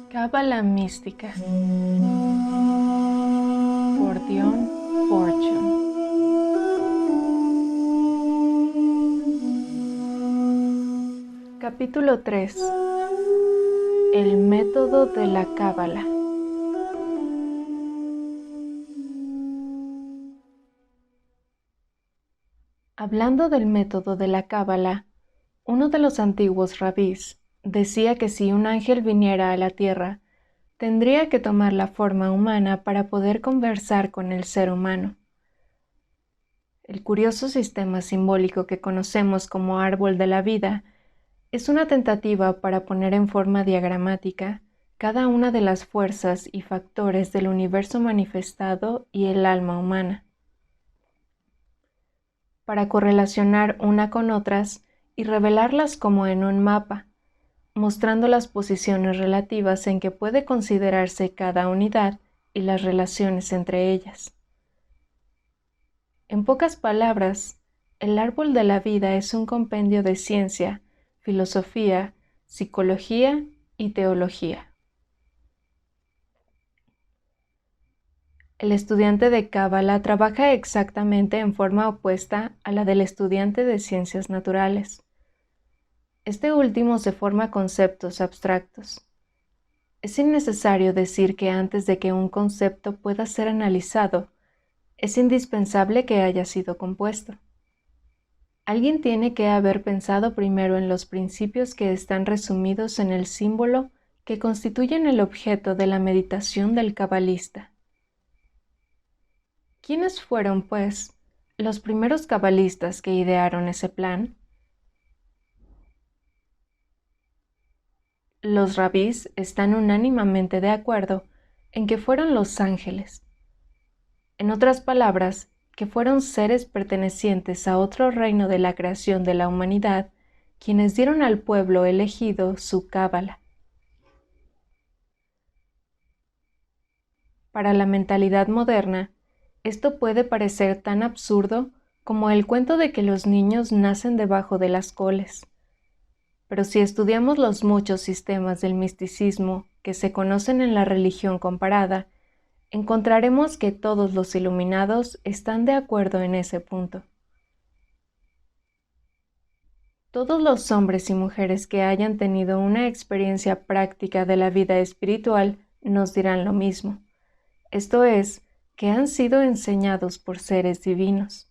Cábala mística por Dion Fortune. Capítulo 3. El método de la cábala. Hablando del método de la cábala, uno de los antiguos rabís decía que si un ángel viniera a la tierra, tendría que tomar la forma humana para poder conversar con el ser humano. El curioso sistema simbólico que conocemos como árbol de la vida es una tentativa para poner en forma diagramática cada una de las fuerzas y factores del universo manifestado y el alma humana, para correlacionar una con otras y revelarlas como en un mapa, mostrando las posiciones relativas en que puede considerarse cada unidad y las relaciones entre ellas. En pocas palabras, el árbol de la vida es un compendio de ciencia, filosofía, psicología y teología. El estudiante de Cábala trabaja exactamente en forma opuesta a la del estudiante de ciencias naturales. Este último se forma conceptos abstractos. Es innecesario decir que antes de que un concepto pueda ser analizado, es indispensable que haya sido compuesto. Alguien tiene que haber pensado primero en los principios que están resumidos en el símbolo que constituyen el objeto de la meditación del cabalista. ¿Quiénes fueron, pues, los primeros cabalistas que idearon ese plan? Los rabís están unánimemente de acuerdo en que fueron los ángeles. En otras palabras, que fueron seres pertenecientes a otro reino de la creación de la humanidad, quienes dieron al pueblo elegido su cábala. Para la mentalidad moderna, esto puede parecer tan absurdo como el cuento de que los niños nacen debajo de las coles. Pero si estudiamos los muchos sistemas del misticismo que se conocen en la religión comparada, encontraremos que todos los iluminados están de acuerdo en ese punto. Todos los hombres y mujeres que hayan tenido una experiencia práctica de la vida espiritual nos dirán lo mismo. Esto es, que han sido enseñados por seres divinos.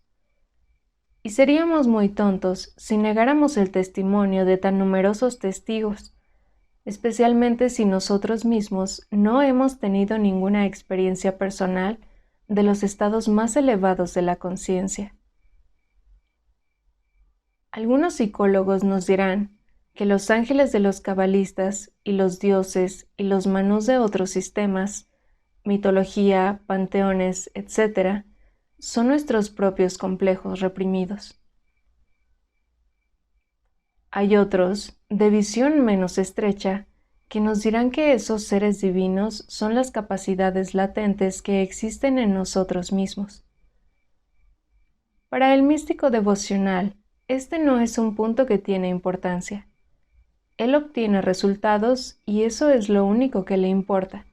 Y seríamos muy tontos si negáramos el testimonio de tan numerosos testigos, especialmente si nosotros mismos no hemos tenido ninguna experiencia personal de los estados más elevados de la conciencia. Algunos psicólogos nos dirán que los ángeles de los cabalistas y los dioses y los manús de otros sistemas, mitología, panteones, etc., son nuestros propios complejos reprimidos. Hay otros, de visión menos estrecha, que nos dirán que esos seres divinos son las capacidades latentes que existen en nosotros mismos. Para el místico devocional, este no es un punto que tiene importancia. Él obtiene resultados y eso es lo único que le importa.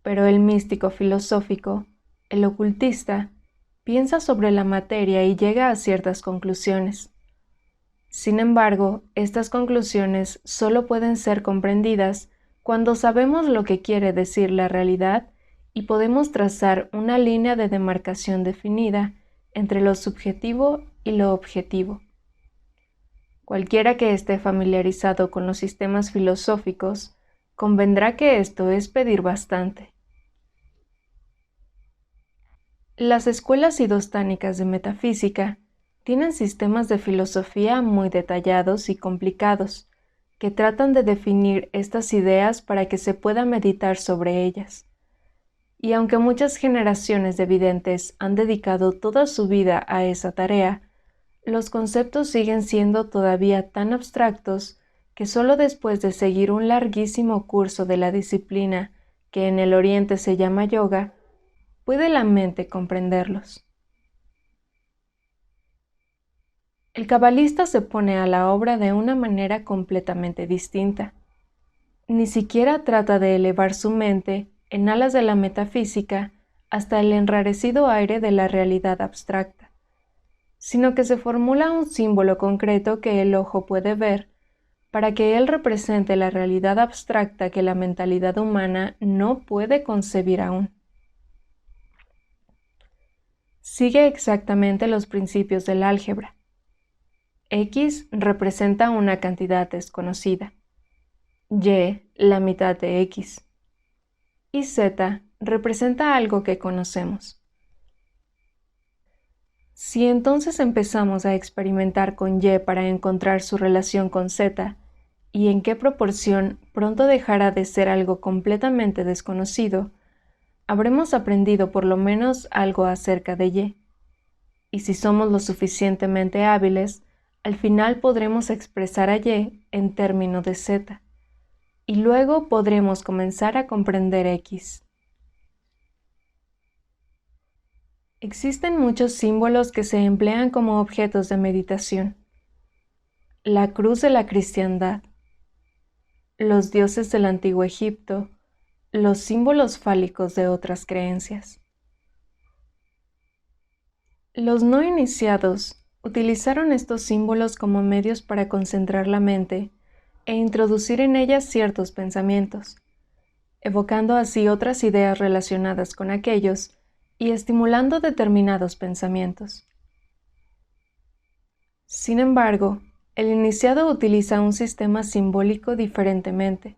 Pero el místico filosófico, el ocultista, piensa sobre la materia y llega a ciertas conclusiones. Sin embargo, estas conclusiones solo pueden ser comprendidas cuando sabemos lo que quiere decir la realidad y podemos trazar una línea de demarcación definida entre lo subjetivo y lo objetivo. Cualquiera que esté familiarizado con los sistemas filosóficos convendrá que esto es pedir bastante. Las escuelas idostánicas de metafísica tienen sistemas de filosofía muy detallados y complicados, que tratan de definir estas ideas para que se pueda meditar sobre ellas. Y aunque muchas generaciones de videntes han dedicado toda su vida a esa tarea, los conceptos siguen siendo todavía tan abstractos que solo después de seguir un larguísimo curso de la disciplina que en el Oriente se llama yoga, puede la mente comprenderlos. El cabalista se pone a la obra de una manera completamente distinta. Ni siquiera trata de elevar su mente en alas de la metafísica hasta el enrarecido aire de la realidad abstracta, sino que se formula un símbolo concreto que el ojo puede ver para que él represente la realidad abstracta que la mentalidad humana no puede concebir aún. Sigue exactamente los principios del álgebra. X representa una cantidad desconocida, Y la mitad de X, y Z representa algo que conocemos. Si entonces empezamos a experimentar con Y para encontrar su relación con Z, y en qué proporción pronto dejará de ser algo completamente desconocido, habremos aprendido por lo menos algo acerca de Y. Y si somos lo suficientemente hábiles, al final podremos expresar a Y en términos de Z, y luego podremos comenzar a comprender X. Existen muchos símbolos que se emplean como objetos de meditación. La cruz de la cristiandad, los dioses del antiguo Egipto, los símbolos fálicos de otras creencias. Los no iniciados utilizaron estos símbolos como medios para concentrar la mente e introducir en ella ciertos pensamientos, evocando así otras ideas relacionadas con aquellos y estimulando determinados pensamientos. Sin embargo, el iniciado utiliza un sistema simbólico diferentemente,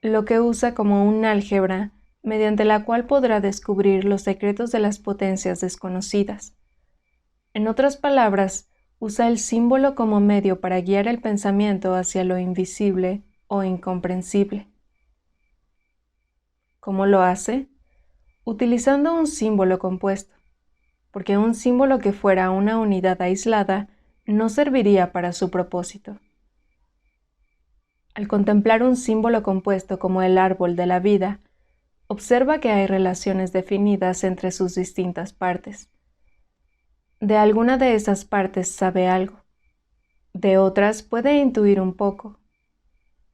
lo que usa como un álgebra mediante la cual podrá descubrir los secretos de las potencias desconocidas. En otras palabras, usa el símbolo como medio para guiar el pensamiento hacia lo invisible o incomprensible. ¿Cómo lo hace? Utilizando un símbolo compuesto, porque un símbolo que fuera una unidad aislada no serviría para su propósito. Al contemplar un símbolo compuesto como el árbol de la vida, observa que hay relaciones definidas entre sus distintas partes. De alguna de esas partes sabe algo, de otras puede intuir un poco,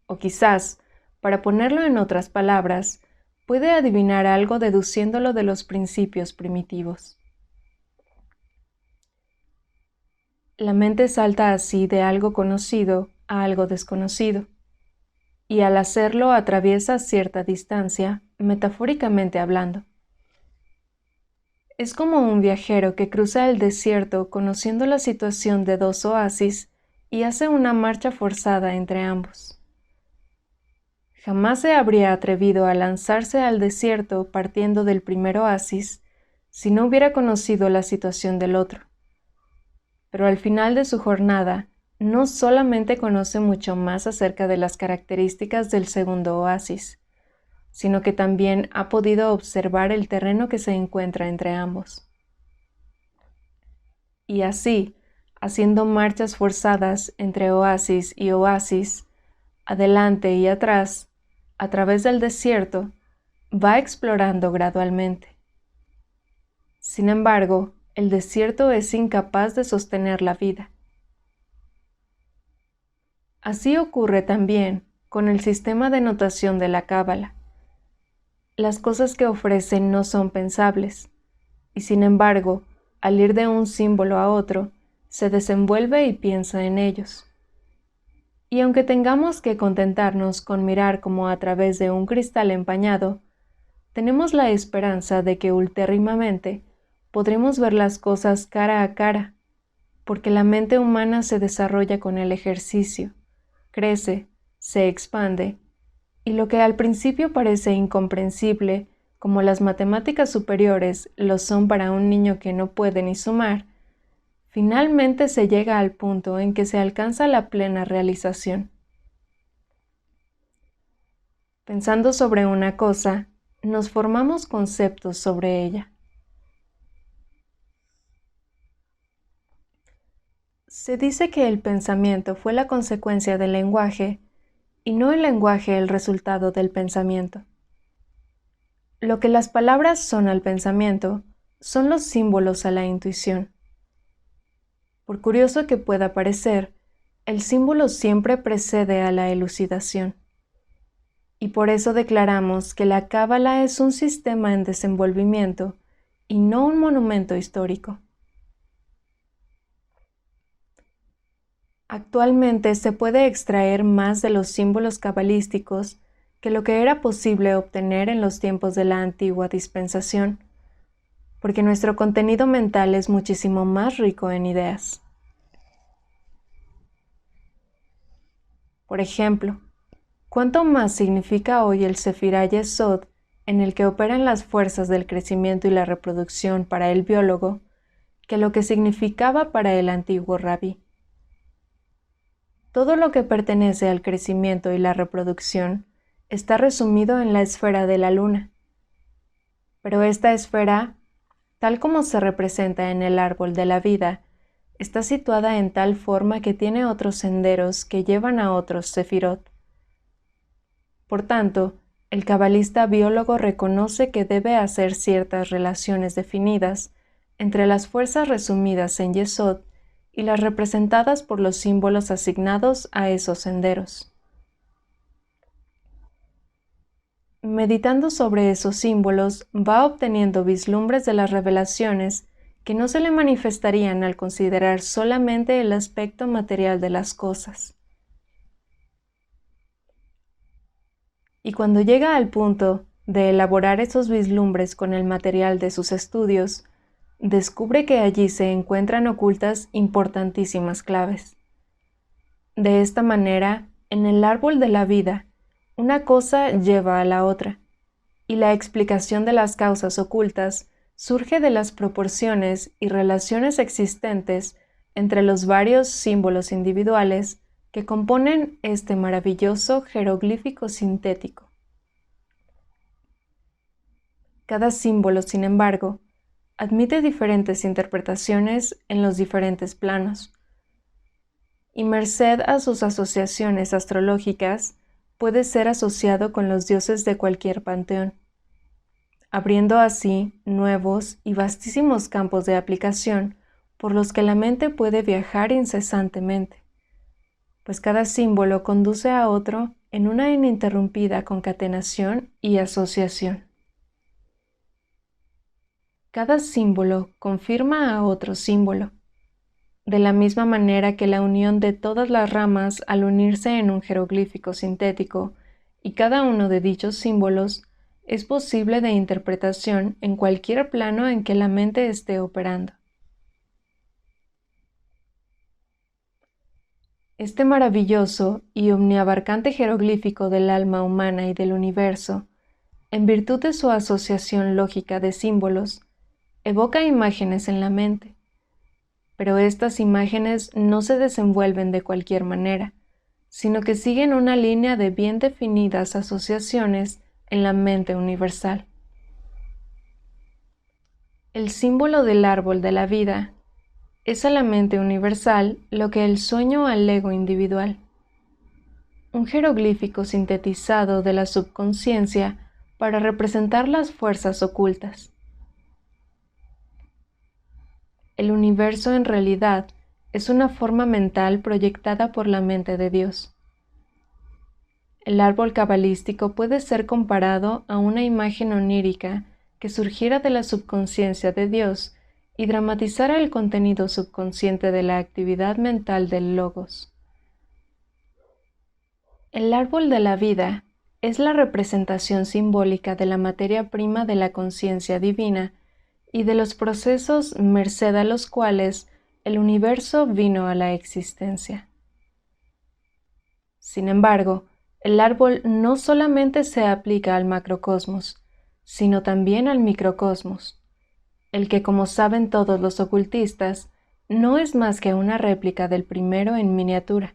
o quizás, para ponerlo en otras palabras, puede adivinar algo deduciéndolo de los principios primitivos. La mente salta así de algo conocido a algo desconocido, y al hacerlo atraviesa cierta distancia, metafóricamente hablando. Es como un viajero que cruza el desierto conociendo la situación de dos oasis y hace una marcha forzada entre ambos. Jamás se habría atrevido a lanzarse al desierto partiendo del primer oasis si no hubiera conocido la situación del otro. Pero al final de su jornada, no solamente conoce mucho más acerca de las características del segundo oasis, sino que también ha podido observar el terreno que se encuentra entre ambos. Y así, haciendo marchas forzadas entre oasis y oasis, adelante y atrás, a través del desierto, va explorando gradualmente. Sin embargo, el desierto es incapaz de sostener la vida. Así ocurre también con el sistema de notación de la Cábala. Las cosas que ofrecen no son pensables, y sin embargo, al ir de un símbolo a otro, se desenvuelve y piensa en ellos. Y aunque tengamos que contentarnos con mirar como a través de un cristal empañado, tenemos la esperanza de que ultérrimamente podremos ver las cosas cara a cara, porque la mente humana se desarrolla con el ejercicio, crece, se expande, y lo que al principio parece incomprensible, como las matemáticas superiores lo son para un niño que no puede ni sumar, finalmente se llega al punto en que se alcanza la plena realización. Pensando sobre una cosa, nos formamos conceptos sobre ella. Se dice que el pensamiento fue la consecuencia del lenguaje y no el lenguaje el resultado del pensamiento. Lo que las palabras son al pensamiento, son los símbolos a la intuición. Por curioso que pueda parecer, el símbolo siempre precede a la elucidación. Y por eso declaramos que la Cábala es un sistema en desenvolvimiento y no un monumento histórico. Actualmente se puede extraer más de los símbolos cabalísticos que lo que era posible obtener en los tiempos de la antigua dispensación, porque nuestro contenido mental es muchísimo más rico en ideas. Por ejemplo, ¿cuánto más significa hoy el Sefirá Yesod, en el que operan las fuerzas del crecimiento y la reproducción para el biólogo, que lo que significaba para el antiguo rabí? Todo lo que pertenece al crecimiento y la reproducción está resumido en la esfera de la luna. Pero esta esfera, tal como se representa en el árbol de la vida, está situada en tal forma que tiene otros senderos que llevan a otros sefirot. Por tanto, el cabalista biólogo reconoce que debe hacer ciertas relaciones definidas entre las fuerzas resumidas en Yesod y las representadas por los símbolos asignados a esos senderos. Meditando sobre esos símbolos, va obteniendo vislumbres de las revelaciones que no se le manifestarían al considerar solamente el aspecto material de las cosas. Y cuando llega al punto de elaborar esos vislumbres con el material de sus estudios, descubre que allí se encuentran ocultas importantísimas claves. De esta manera, en el árbol de la vida, una cosa lleva a la otra, y la explicación de las causas ocultas surge de las proporciones y relaciones existentes entre los varios símbolos individuales que componen este maravilloso jeroglífico sintético. Cada símbolo, sin embargo, admite diferentes interpretaciones en los diferentes planos, y merced a sus asociaciones astrológicas, puede ser asociado con los dioses de cualquier panteón, abriendo así nuevos y vastísimos campos de aplicación por los que la mente puede viajar incesantemente, pues cada símbolo conduce a otro en una ininterrumpida concatenación y asociación. Cada símbolo confirma a otro símbolo, de la misma manera que la unión de todas las ramas al unirse en un jeroglífico sintético, y cada uno de dichos símbolos es posible de interpretación en cualquier plano en que la mente esté operando. Este maravilloso y omniabarcante jeroglífico del alma humana y del universo, en virtud de su asociación lógica de símbolos, evoca imágenes en la mente, pero estas imágenes no se desenvuelven de cualquier manera, sino que siguen una línea de bien definidas asociaciones en la mente universal. El símbolo del árbol de la vida es a la mente universal lo que el sueño al ego individual. Un jeroglífico sintetizado de la subconsciencia para representar las fuerzas ocultas. El universo en realidad es una forma mental proyectada por la mente de Dios. El árbol cabalístico puede ser comparado a una imagen onírica que surgiera de la subconsciencia de Dios y dramatizara el contenido subconsciente de la actividad mental del Logos. El árbol de la vida es la representación simbólica de la materia prima de la conciencia divina y de los procesos merced a los cuales el universo vino a la existencia. Sin embargo, el árbol no solamente se aplica al macrocosmos, sino también al microcosmos, el que, como saben todos los ocultistas, no es más que una réplica del primero en miniatura.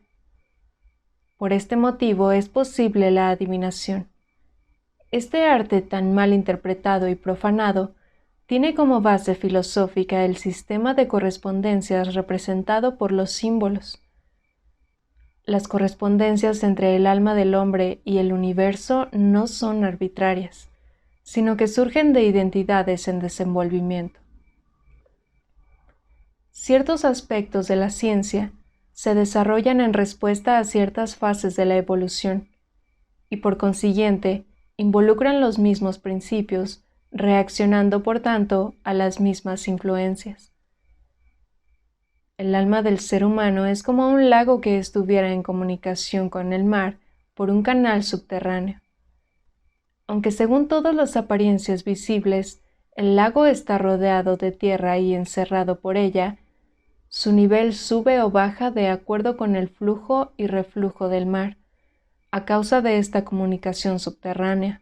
Por este motivo es posible la adivinación. Este arte tan mal interpretado y profanado tiene como base filosófica el sistema de correspondencias representado por los símbolos. Las correspondencias entre el alma del hombre y el universo no son arbitrarias, sino que surgen de identidades en desenvolvimiento. Ciertos aspectos de la ciencia se desarrollan en respuesta a ciertas fases de la evolución y por consiguiente involucran los mismos principios, reaccionando por tanto a las mismas influencias. El alma del ser humano es como un lago que estuviera en comunicación con el mar por un canal subterráneo. Aunque según todas las apariencias visibles, el lago está rodeado de tierra y encerrado por ella, su nivel sube o baja de acuerdo con el flujo y reflujo del mar, a causa de esta comunicación subterránea.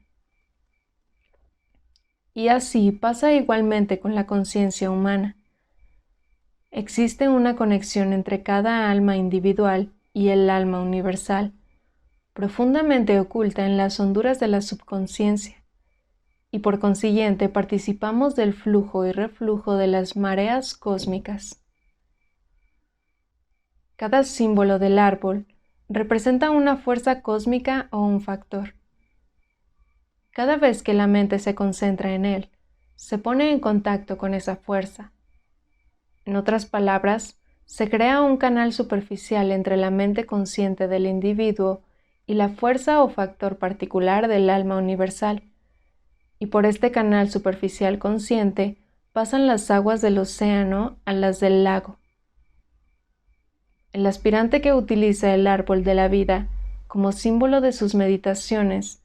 Y así pasa igualmente con la conciencia humana. Existe una conexión entre cada alma individual y el alma universal, profundamente oculta en las honduras de la subconsciencia, y por consiguiente participamos del flujo y reflujo de las mareas cósmicas. Cada símbolo del árbol representa una fuerza cósmica o un factor. Cada vez que la mente se concentra en él, se pone en contacto con esa fuerza. En otras palabras, se crea un canal superficial entre la mente consciente del individuo y la fuerza o factor particular del alma universal, y por este canal superficial consciente pasan las aguas del océano a las del lago. El aspirante que utiliza el árbol de la vida como símbolo de sus meditaciones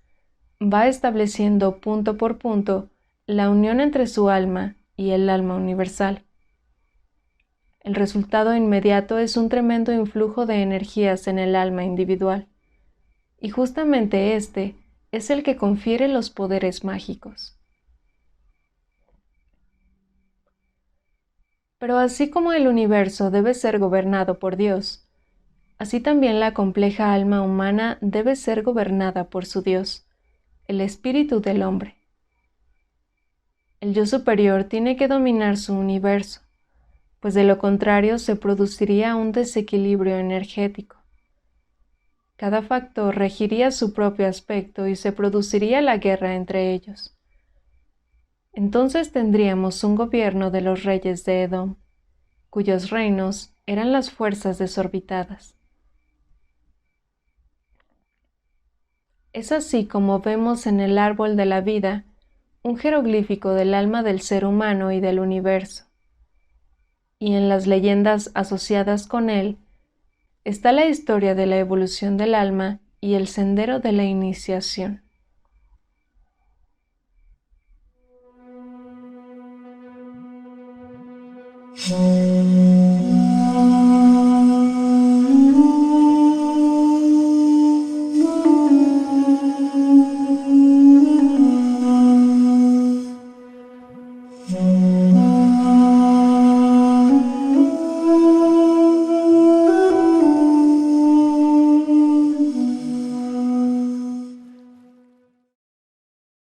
va estableciendo punto por punto la unión entre su alma y el alma universal. El resultado inmediato es un tremendo influjo de energías en el alma individual, y justamente este es el que confiere los poderes mágicos. Pero así como el universo debe ser gobernado por Dios, así también la compleja alma humana debe ser gobernada por su Dios, el espíritu del hombre. El yo superior tiene que dominar su universo, pues de lo contrario se produciría un desequilibrio energético. Cada factor regiría su propio aspecto y se produciría la guerra entre ellos. Entonces tendríamos un gobierno de los reyes de Edom, cuyos reinos eran las fuerzas desorbitadas. Es así como vemos en el árbol de la vida un jeroglífico del alma del ser humano y del universo, y en las leyendas asociadas con él está la historia de la evolución del alma y el sendero de la iniciación.